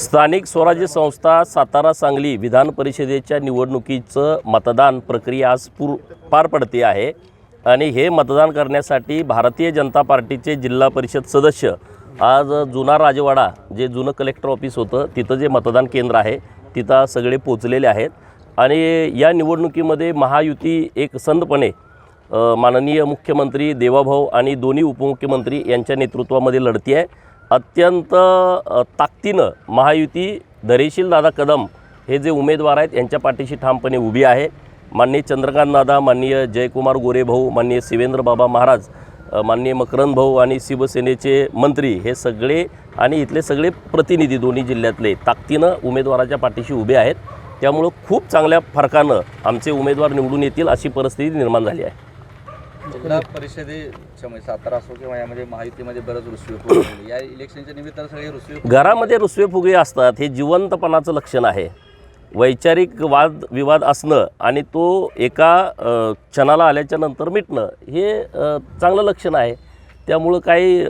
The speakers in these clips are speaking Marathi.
स्थानिक स्वराज्य संस्था सातारा सांगली विधान परिषदेच्या निवडणुकीचं मतदान प्रक्रिया आज पार पडते आहे आणि हे मतदान करण्यासाठी भारतीय जनता पार्टीचे जिल्हा परिषद सदस्य आज जुना राजवाडा जे जुनं कलेक्टर ऑफिस होतं तिथं जे मतदान केंद्र आहे तिथं सगळे पोचलेले आहेत आणि या निवडणुकीमध्ये महायुती एक संधपणे माननीय मुख्यमंत्री देवाभाऊ आणि दोन्ही उपमुख्यमंत्री यांच्या नेतृत्वामध्ये लढती आहे। अत्यंत ताकदीनं महायुती धैर्यशील दादा कदम हे जे उमेदवार आहेत यांच्या पाठीशी ठामपणे उभी आहे। माननीय चंद्रकांत दादा, माननीय जयकुमार गोरे भाऊ, माननीय शिवेंद्र बाबा महाराज, माननीय मकरंद भाऊ आणि शिवसेनेचे मंत्री हे सगळे आणि इथले सगळे प्रतिनिधी दोन्ही जिल्ह्यातले ताकदीनं उमेदवाराच्या पाठीशी उभे आहेत। त्यामुळे खूप चांगल्या फरकानं आमचे उमेदवार निवडून येतील अशी परिस्थिती निर्माण झाली आहे। जिल्हा परिषदेच्या सातारा असो किंवा यामध्ये महायुतीमध्ये बरंच रुसवे या इलेक्शनच्या निमित्तानं सगळे रुसवे घरामध्ये रुसवे फुगे असतात, हे जिवंतपणाचं लक्षण आहे। वैचारिक वाद विवाद असणं आणि तो एका क्षणाला आल्याच्या नंतर मिटणं हे चांगलं लक्षण आहे। त्यामुळं काही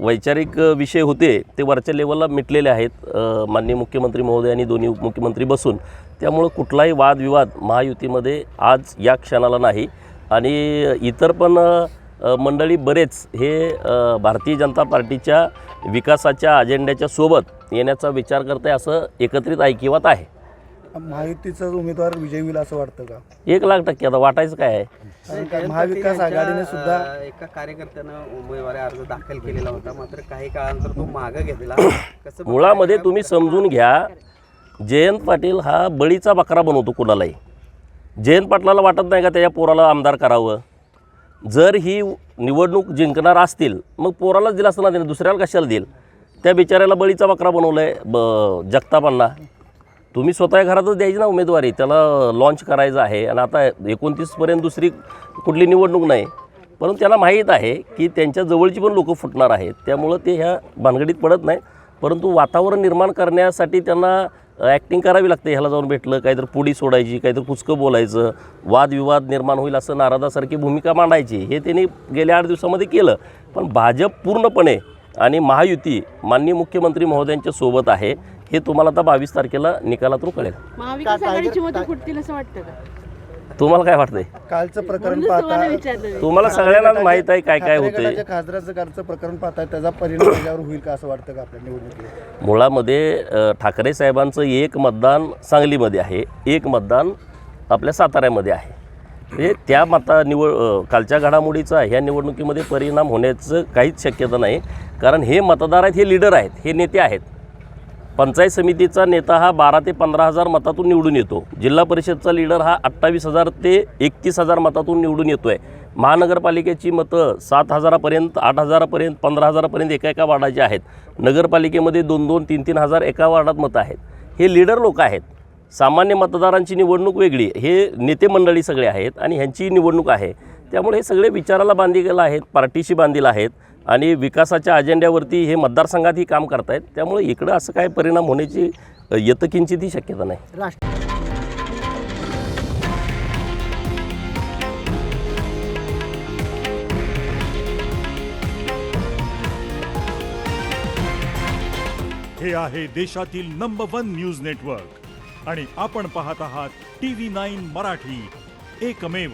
वैचारिक विषय होते ते वरच्या लेवलला मिटलेले आहेत माननीय मुख्यमंत्री महोदय आणि दोन्ही उपमुख्यमंत्री बसून। त्यामुळं कुठलाही वादविवाद महायुतीमध्ये आज या क्षणाला नाही आणि इतर पण मंडळी बरेच हे भारतीय जनता पार्टीच्या विकासाच्या अजेंड्याच्या सोबत येण्याचा विचार करते असं एकत्रित ऐकिवात आहे। महायुतीचा उमेदवार विजयी होईल असं वाटतं का? 1,00,000% आता वाटायचं काय आहे। महाविकास आघाडीने सुद्धा एका कार्यकर्त्यानं उमेदवारी अर्ज दाखल केलेला होता, मात्र काही काळानंतर तो मागे घेतला। मुळामध्ये तुम्ही समजून घ्या, जयंत पाटील हा बळीचा बकरा बनवतो कुणालाही। जयंत पाटलाला वाटत नाही का त्याच्या पोराला आमदार करावं? जर ही निवडणूक जिंकणार असतील मग पोरालाच दिला असताना त्याने दुसऱ्याला कशाला देईल? त्या बिचाऱ्याला बळीचा बकरा बनवलं आहे जगतापांना। तुम्ही स्वतः घरातच द्यायची ना उमेदवारी, त्याला लॉन्च करायचं आहे आणि आता 29पर्यंत दुसरी कुठली निवडणूक नाही, परंतु त्याला माहीत आहे की त्यांच्या जवळची पण लोकं फुटणार आहेत। त्यामुळं ते ह्या भानगडीत पडत नाही, परंतु वातावरण निर्माण करण्यासाठी त्यांना ॲक्टिंग करावी लागते। ह्याला जाऊन भेटलं काहीतरी पुडी सोडायची, काहीतरी कुचकं बोलायचं, वादविवाद निर्माण होईल असं नारादासारखी भूमिका मांडायची, हे त्यांनी गेल्या 8 दिवसामध्ये केलं। पण भाजप पूर्णपणे आणि महायुती माननीय मुख्यमंत्री महोदयांच्या सोबत आहे, हे तुम्हाला आता 22 तारखेला निकालातून कळेल। महाविकास आघाडीची मतं फुटतील असं वाटतं का? तुम्हाला काय वाटतंय? कालचं प्रकरण पाहता तुम्हाला सगळ्यांनाच माहीत आहे काय काय होते। खासदाराचं कालचं प्रकरण पाहता त्याचा परिणाम त्याच्यावर होईल का असं वाटतं का आपल्या निवडणुकीत? मुळामध्ये ठाकरे साहेबांचं एक मतदान सांगलीमध्ये आहे, एक मतदान आपल्या साताऱ्यामध्ये आहे। हे त्या कालच्या घडामोडीचा ह्या निवडणुकीमध्ये परिणाम होण्याचं काहीच शक्यता नाही, कारण हे मतदार आहेत, हे लीडर आहेत, हे नेते आहेत। पंचायत समितीचा नेता हा 12 ते 15,000 मतातून निवडून येतो। जिल्हा परिषदचा लीडर हा 28,000 ते 31,000 मतातून निवडून येतो आहे। महानगरपालिकेची मतं 7,000पर्यंत, 8,000पर्यंत, 15,000पर्यंत एका वार्डाची आहेत। नगरपालिकेमध्ये 2-2, 3-3 हजार एका वार्डात मतं आहेत। हे लीडर लोक आहेत। सामान्य मतदारांची निवडणूक वेगळी, हे नेते मंडळी सगळे आहेत आणि ह्यांची निवडणूक आहे। त्यामुळे हे सगळे विचाराला बांधील आहेत, पार्टीशी बांधील आहेत आणि विकासाच्या अजेंड्यावरती हे मतदारसंघातही काम करतायत। त्यामुळे इकडं असं काय परिणाम होण्याची यत्किंचितही शक्यता नाही। हे आहे देशातील नंबर 1 न्यूज नेटवर्क आणि आपण पाहत आहात TV9 मराठी, एकमेव।